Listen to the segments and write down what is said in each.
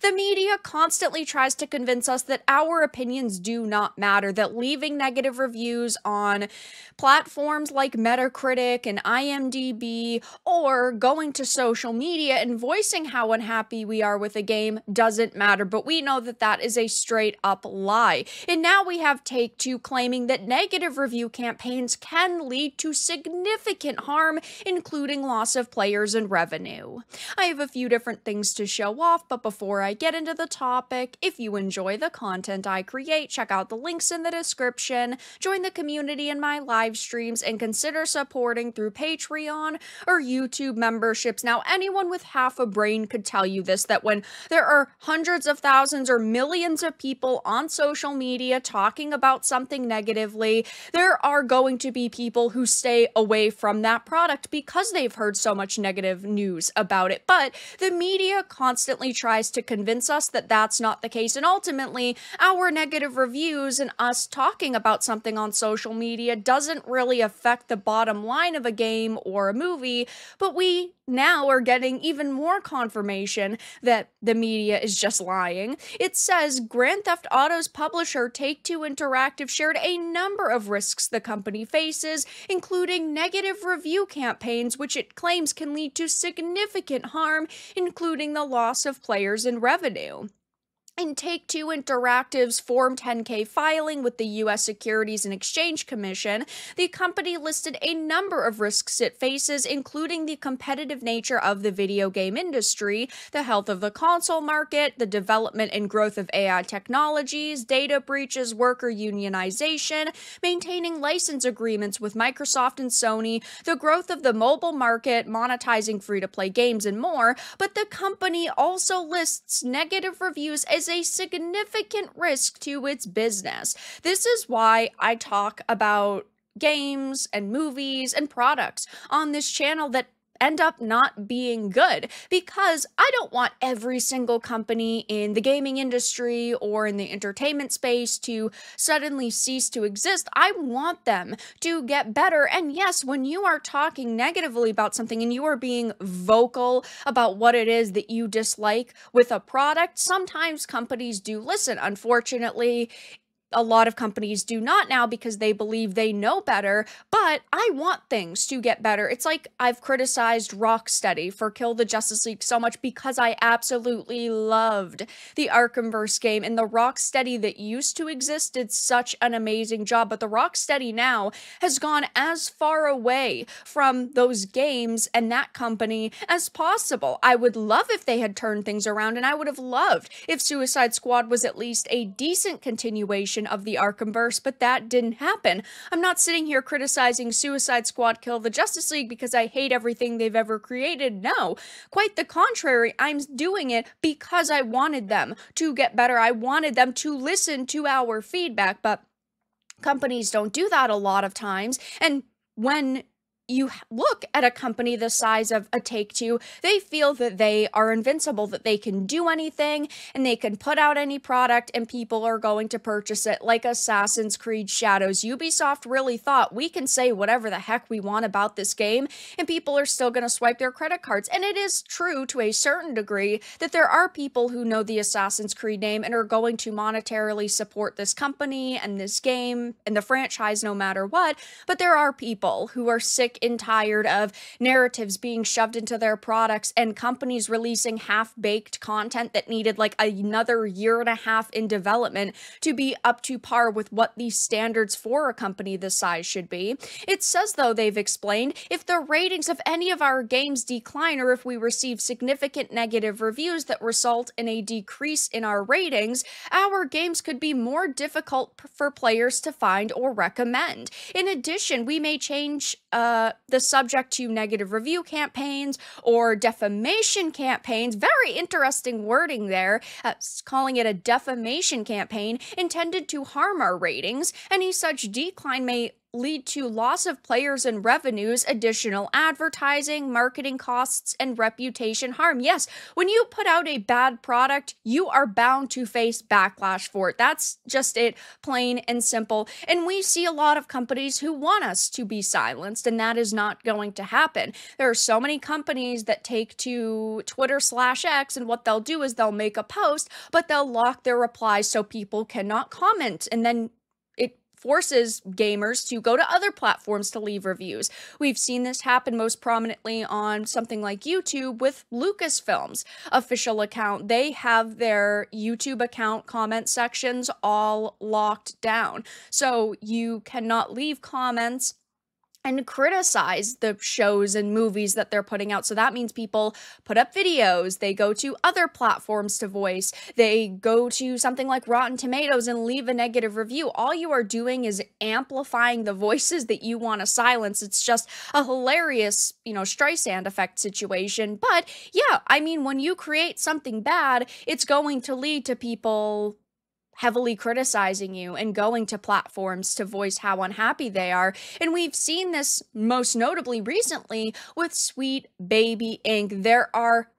The media constantly tries to convince us that our opinions do not matter, that leaving negative reviews on platforms like Metacritic and IMDb, or going to social media and voicing how unhappy we are with a game doesn't matter. But we know that that is a straight up lie. And now we have Take-Two claiming that negative review campaigns can lead to significant harm, including loss of players and revenue. I have a few different things to show off, but before I get into the topic, if you enjoy the content I create, check out the links in the description, join the community in my live streams, and consider supporting through Patreon or YouTube memberships. Now, anyone with half a brain could tell you this, that when there are hundreds of thousands or millions of people on social media talking about something negatively, there are going to be people who stay away from that product because they've heard so much negative news about it. But the media constantly tries to convince us that that's not the case, and ultimately, our negative reviews and us talking about something on social media doesn't really affect the bottom line of a game or a movie, but we now are getting even more confirmation that the media is just lying. It says Grand Theft Auto's publisher Take-Two Interactive shared a number of risks the company faces, including negative review campaigns, which it claims can lead to significant harm, including the loss of players and revenue. In Take-Two Interactive's Form 10-K filing with the U.S. Securities and Exchange Commission, the company listed a number of risks it faces, including the competitive nature of the video game industry, the health of the console market, the development and growth of AI technologies, data breaches, worker unionization, maintaining license agreements with Microsoft and Sony, the growth of the mobile market, monetizing free-to-play games, and more. But the company also lists negative reviews as a significant risk to its business. This is why I talk about games and movies and products on this channel that end up not being good, because I don't want every single company in the gaming industry or in the entertainment space to suddenly cease to exist. I want them to get better. And yes, when you are talking negatively about something and you are being vocal about what it is that you dislike with a product, sometimes companies do listen. Unfortunately, a lot of companies do not now because they believe they know better, but I want things to get better. It's like I've criticized Rocksteady for Kill the Justice League so much because I absolutely loved the Arkhamverse game, and the Rocksteady that used to exist did such an amazing job, but the Rocksteady now has gone as far away from those games and that company as possible. I would love if they had turned things around, and I would have loved if Suicide Squad was at least a decent continuation of the Arkhamverse, but that didn't happen. I'm not sitting here criticizing Suicide Squad Kill the Justice League because I hate everything they've ever created. No, quite the contrary. I'm doing it because I wanted them to get better. I wanted them to listen to our feedback, but companies don't do that a lot of times. And when you look at a company the size of a Take-Two, they feel that they are invincible, that they can do anything and they can put out any product and people are going to purchase it, like Assassin's Creed Shadows. Ubisoft really thought, we can say whatever the heck we want about this game and people are still going to swipe their credit cards. And it is true to a certain degree that there are people who know the Assassin's Creed name and are going to monetarily support this company and this game and the franchise no matter what, but there are people who are sick and tired of narratives being shoved into their products and companies releasing half-baked content that needed like another year and a half in development to be up to par with what the standards for a company this size should be. It says, though, they've explained, if the ratings of any of our games decline or if we receive significant negative reviews that result in a decrease in our ratings, our games could be more difficult for players to find or recommend. In addition, we may change the subject to negative review campaigns or defamation campaigns. Very interesting wording there, calling it a defamation campaign intended to harm our ratings. Any such decline may lead to loss of players and revenues, additional advertising, marketing costs, and reputation harm. Yes, when you put out a bad product, you are bound to face backlash for it. That's just it, plain and simple. And we see a lot of companies who want us to be silenced, and that is not going to happen. There are so many companies that take to Twitter/X, and what they'll do is they'll make a post, but they'll lock their replies so people cannot comment, and then it forces gamers to go to other platforms to leave reviews. We've seen this happen most prominently on something like YouTube with Lucasfilm's official account. They have their YouTube account comment sections all locked down. So you cannot leave comments and criticize the shows and movies that they're putting out. So that means people put up videos, they go to other platforms to voice, they go to something like Rotten Tomatoes and leave a negative review. All you are doing is amplifying the voices that you want to silence. It's just a hilarious, Streisand effect situation. But yeah, I mean, when you create something bad, it's going to lead to people heavily criticizing you and going to platforms to voice how unhappy they are. And we've seen this most notably recently with Sweet Baby Inc. There are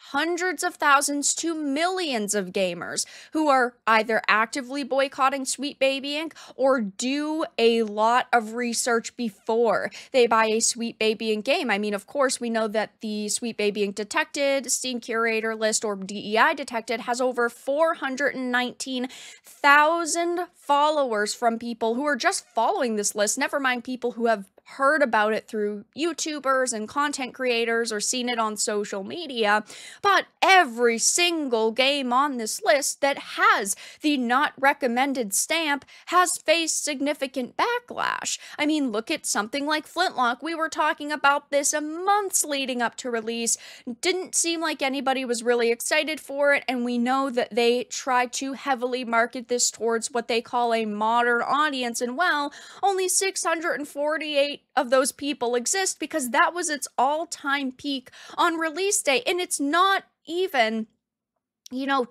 hundreds of thousands to millions of gamers who are either actively boycotting Sweet Baby Inc. or do a lot of research before they buy a Sweet Baby Inc. game. I mean, of course, we know that the Sweet Baby Inc. Detected Steam Curator list, or DEI Detected, has over 419,000 followers from people who are just following this list, never mind people who have heard about it through YouTubers and content creators or seen it on social media. But every single game on this list that has the not recommended stamp has faced significant backlash. I mean, look at something like Flintlock. We were talking about this months leading up to release. Didn't seem like anybody was really excited for it, and we know that they try to heavily market this towards what they call a modern audience, and well, only 648 of those people exist because that was its all-time peak on release day, and it's not even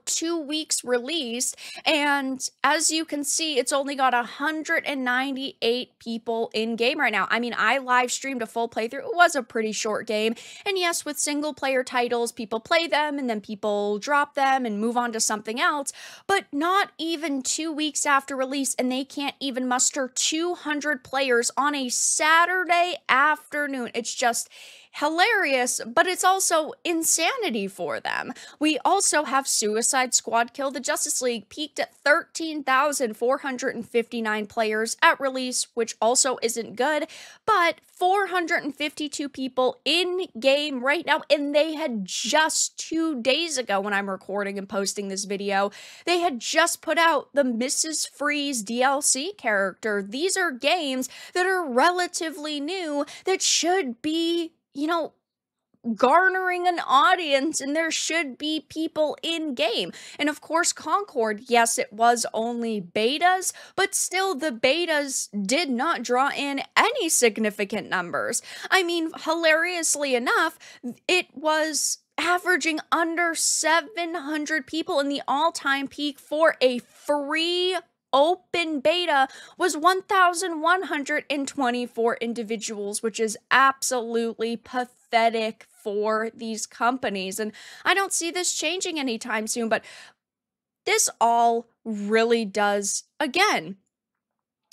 2 weeks released, and as you can see, it's only got 198 people in game right now. I mean, I live streamed a full playthrough. It was a pretty short game, and yes, with single player titles, people play them and then people drop them and move on to something else, but not even 2 weeks after release, and they can't even muster 200 players on a Saturday afternoon. It's just hilarious, but it's also insanity for them. We also have Suicide Squad Kill the Justice League peaked at 13,459 players at release, which also isn't good, but 452 people in game right now, and they had just 2 days ago, when I'm recording and posting this video, they had just put out the Mrs. Freeze DLC character. These are games that are relatively new that should be garnering an audience, and there should be people in game. And of course, Concord, yes, it was only betas, but still the betas did not draw in any significant numbers. I mean, hilariously enough, it was averaging under 700 people, and the all-time peak for a free open beta was 1,124 individuals, which is absolutely pathetic for these companies. And I don't see this changing anytime soon, but this all really does, again,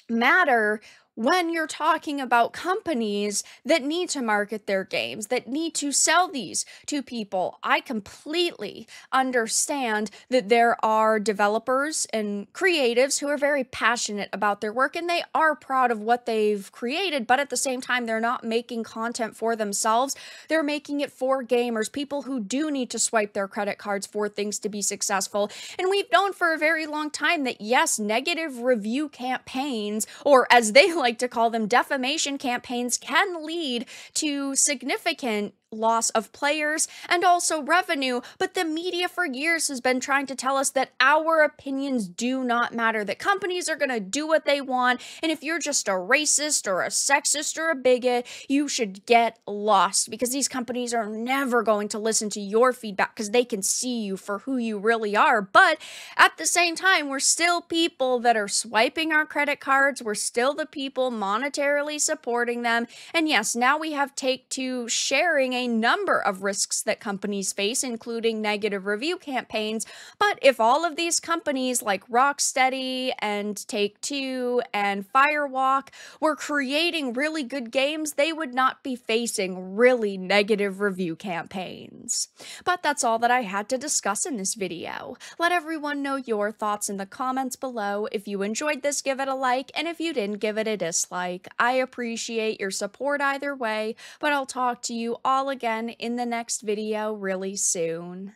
matter when you're talking about companies that need to market their games, that need to sell these to people. I completely understand that there are developers and creatives who are very passionate about their work, and they are proud of what they've created, but at the same time, they're not making content for themselves. They're making it for gamers, people who do need to swipe their credit cards for things to be successful. And we've known for a very long time that, yes, negative review campaigns, or as they like to call them, defamation campaigns, can lead to significant loss of players and also revenue, but the media for years has been trying to tell us that our opinions do not matter, that companies are going to do what they want, and if you're just a racist or a sexist or a bigot, you should get lost because these companies are never going to listen to your feedback because they can see you for who you really are. But at the same time, we're still people that are swiping our credit cards. We're still the people monetarily supporting them. And yes, now we have Take-Two sharing a number of risks that companies face, including negative review campaigns. But if all of these companies like Rocksteady and Take-Two and Firewalk were creating really good games, they would not be facing really negative review campaigns. But that's all that I had to discuss in this video. Let everyone know your thoughts in the comments below. If you enjoyed this, give it a like, and if you didn't, give it a dislike. I appreciate your support either way, but I'll talk to you all again in the next video really soon.